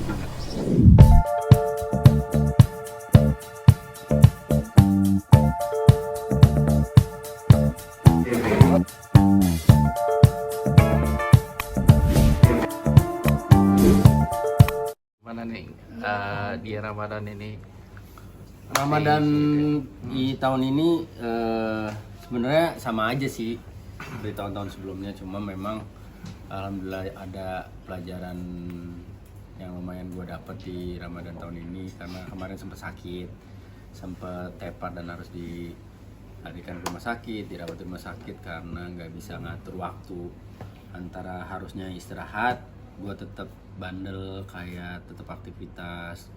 juga. Mana nih di Ramadan ini? Ramadan di tahun ini sebenarnya sama aja sih dari tahun-tahun sebelumnya, cuma memang alhamdulillah ada pelajaran yang lumayan gue dapet di Ramadan tahun ini, karena kemarin sempat tepar dan harus dilarikan ke rumah sakit, dirawat di rumah sakit karena nggak bisa ngatur waktu antara harusnya istirahat, gue tetap bandel kayak tetap aktivitas,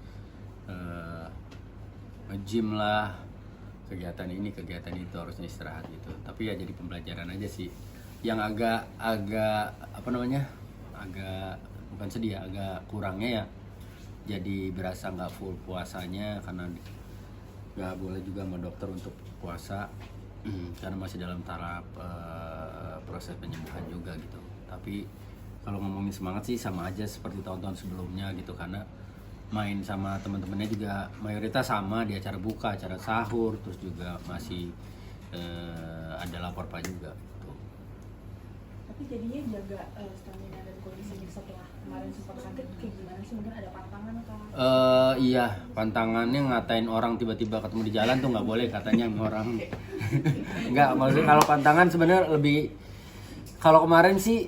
nge-gym lah, kegiatan ini kegiatan itu, harusnya istirahat gitu. Tapi ya jadi pembelajaran aja sih, yang agak apa namanya, agak bukan sedih ya, agak kurangnya ya jadi berasa nggak full puasanya karena nggak boleh juga sama dokter untuk puasa karena masih dalam tahap proses penyembuhan juga gitu. Tapi kalau ngomongin semangat sih sama aja seperti tahun-tahun sebelumnya gitu, karena main sama teman-temannya juga mayoritas sama di acara buka, acara sahur, terus juga masih ada lapor pak juga gitu. Tapi jadinya jaga stamina dan kondisi setelah kemarin sempat sakit kayak gimana sih? Mungkin ada pantangan atau? Iya, pantangannya ngatain orang tiba-tiba ketemu di jalan tuh nggak boleh katanya sama orang. Nggak, maksudnya kalau pantangan sebenarnya lebih, kalau kemarin sih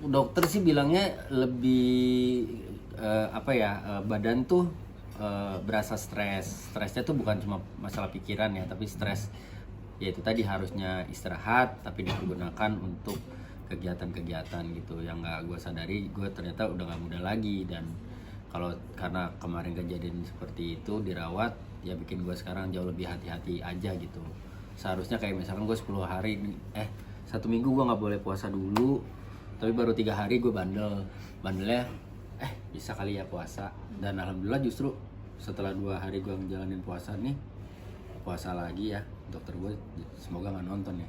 dokter sih bilangnya lebih badan tuh berasa stresnya tuh bukan cuma masalah pikiran ya, tapi stres yaitu tadi harusnya istirahat tapi dipergunakan untuk kegiatan-kegiatan gitu. Yang nggak gue sadari, gue ternyata udah nggak muda lagi, dan karena kemarin kejadian seperti itu dirawat ya bikin gue sekarang jauh lebih hati-hati aja gitu. Seharusnya kayak misalkan gue 10 hari 1 minggu gue nggak boleh puasa dulu, tapi baru 3 hari gue bandelnya bisa kali ya puasa. Dan alhamdulillah justru setelah 2 hari gue ngejalanin puasa nih, puasa lagi ya, dokter gue semoga nggak nonton ya,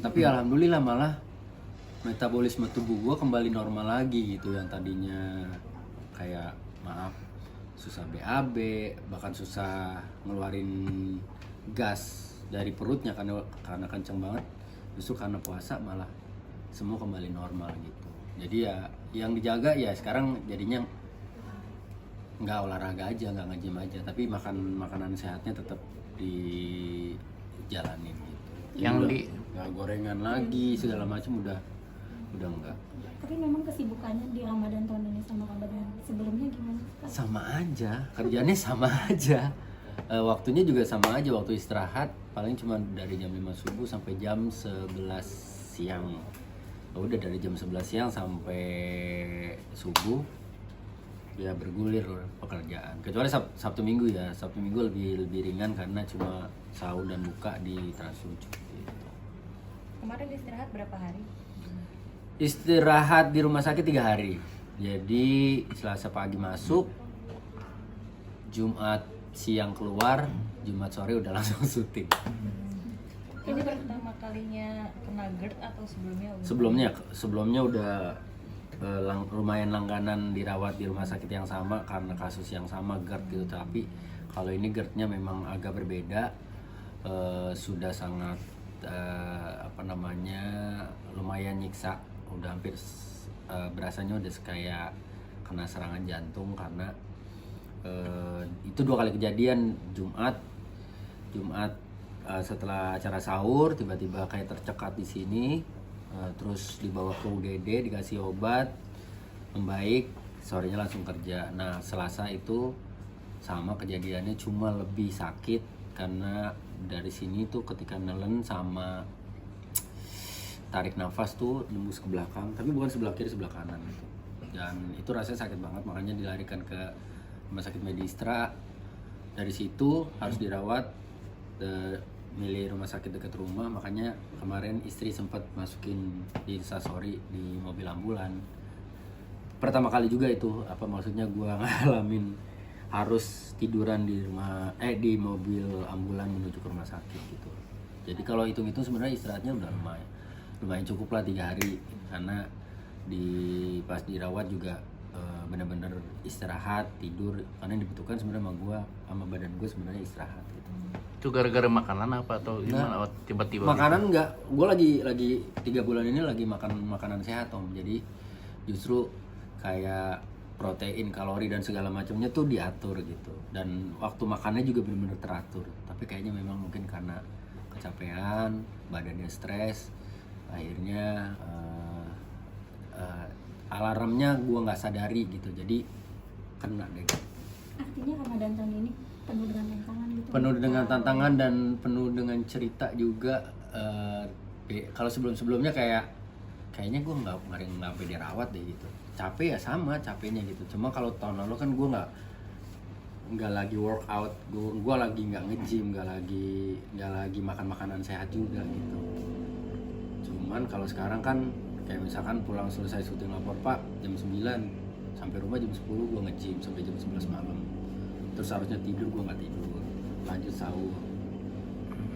tapi alhamdulillah malah metabolisme tubuh gue kembali normal lagi gitu. Yang tadinya kayak susah BAB, bahkan susah ngeluarin gas dari perutnya karena kenceng banget, justru karena puasa malah semua kembali normal gitu. Jadi ya yang dijaga ya sekarang jadinya nggak olahraga aja, nggak nge-gym aja, tapi makanan sehatnya tetap dijalanin gitu. Yang nggak gorengan lagi segala macam udah enggak. Tapi memang kesibukannya di Ramadan tahun ini sama Ramadan sebelumnya gimana? Sama aja, kerjanya sama aja, waktunya juga sama aja. Waktu istirahat paling cuma dari jam 5 subuh sampai jam 11 siang. Udah dari jam 11 siang sampai subuh ya bergulir pekerjaan. Kecuali Sabtu Minggu ya, Sabtu Minggu lebih ringan karena cuma sahur dan buka di Trans 7 gitu. Kemarin istirahat berapa hari? Istirahat di rumah sakit 3 hari. Jadi Selasa pagi masuk, Jumat siang keluar, Jumat sore udah langsung syuting. Ini pertama kalinya kena GERD atau sebelumnya? Sebelumnya udah lumayan langganan dirawat di rumah sakit yang sama karena kasus yang sama GERD gitu. Tapi kalau ini GERD-nya memang agak berbeda, sudah sangat lumayan nyiksa, udah hampir berasanya udah kayak kena serangan jantung karena itu 2 kali kejadian. Jumat setelah acara sahur tiba-tiba kayak tercekat di sini, terus dibawa ke UGD dikasih obat, membaik, sorenya langsung kerja. Nah Selasa itu sama kejadiannya, cuma lebih sakit karena dari sini tuh ketika nelen sama tarik nafas tuh nembus ke belakang, tapi bukan sebelah kiri, sebelah kanan gitu. Dan itu rasanya sakit banget, makanya dilarikan ke rumah sakit Medistra. Dari situ harus dirawat, milih rumah sakit dekat rumah, makanya kemarin istri sempat masukin di instastory di mobil ambulan. Pertama kali juga itu, maksudnya gua ngalamin harus tiduran di di mobil ambulan menuju ke rumah sakit gitu. Jadi kalau hitung-hitung sebenarnya istirahatnya udah lumayan cukup lah 3 hari, karena pas dirawat juga benar-benar istirahat, tidur, karena yang dibutuhkan sebenarnya sama gue, sama badan gue sebenarnya istirahat gitu. Itu gara-gara makanan apa atau gimana? Oh, tiba-tiba Makanan enggak, gue lagi 3 bulan ini lagi makan makanan sehat Om, jadi justru kayak protein, kalori dan segala macamnya tuh diatur gitu, dan waktu makannya juga benar-benar teratur. Tapi kayaknya memang mungkin karena kecapean, badannya stres, akhirnya alarmnya gue nggak sadari gitu, jadi kena deh. Artinya Ramadan tahun ini penuh dengan tantangan gitu. Penuh dengan tantangan dan penuh dengan cerita juga. Kalau sebelumnya kayaknya gue nggak sampai dirawat deh gitu. Capek ya sama capeknya gitu. Cuma kalau tahun lalu kan gue nggak lagi workout, gue lagi nggak nge-gym, nggak lagi makan makanan sehat juga gitu. Cuman kalau sekarang kan kayak misalkan pulang selesai syuting lapor Pak jam 9, sampai rumah jam 10 gue nge-gym sampai jam 11 malam. Terus harusnya tidur, gue nggak tidur, lanjut sahur,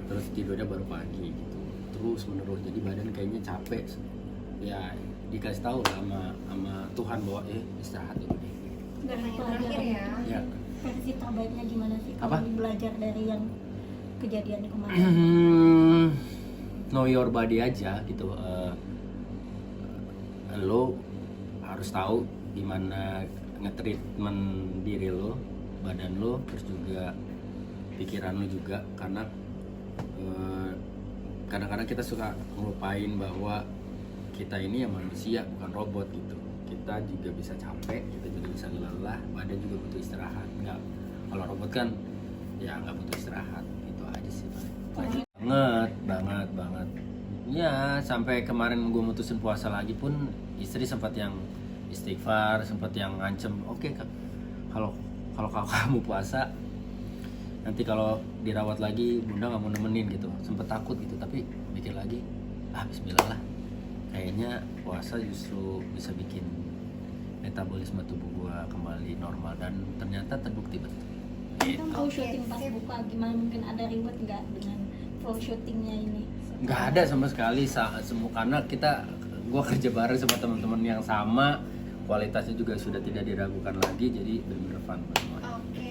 terus tidurnya baru pagi gitu, terus menerus. Jadi badan kayaknya capek ya, dikasih tahu lah sama Tuhan bahwa istirahat dulu deh. Dari pelajaran Ya. versi terbaiknya gimana sih Apa? kalau belajar dari yang kejadian di kemarin? Know your body aja gitu. Lo harus tahu gimana nge-treatment diri lo, badan lo, terus juga pikiran lo juga, karena kadang-kadang kita suka ngelupain bahwa kita ini ya manusia, bukan robot gitu. Kita juga bisa capek, kita juga bisa lelah, badan juga butuh istirahat. Nggak, kalau robot kan ya nggak butuh istirahat, itu aja sih. Banget. Ya sampai kemarin gue mutusin puasa lagi pun istri sempat yang istighfar, sempat yang ngancem, oke, kalau kamu puasa nanti kalau dirawat lagi bunda nggak mau nemenin gitu. Sempet takut gitu, tapi mikir lagi, bismillah lah, kayaknya puasa justru bisa bikin metabolisme tubuh gua kembali normal, dan ternyata terbukti betul. Kita mau syuting pas buka gimana, mungkin ada ribet nggak dengan flow syutingnya ini? Nggak ada sama sekali, karena gua kerja bareng sama teman-teman yang sama, kualitasnya juga sudah tidak diragukan lagi, jadi benar-benar fun semua. Oke,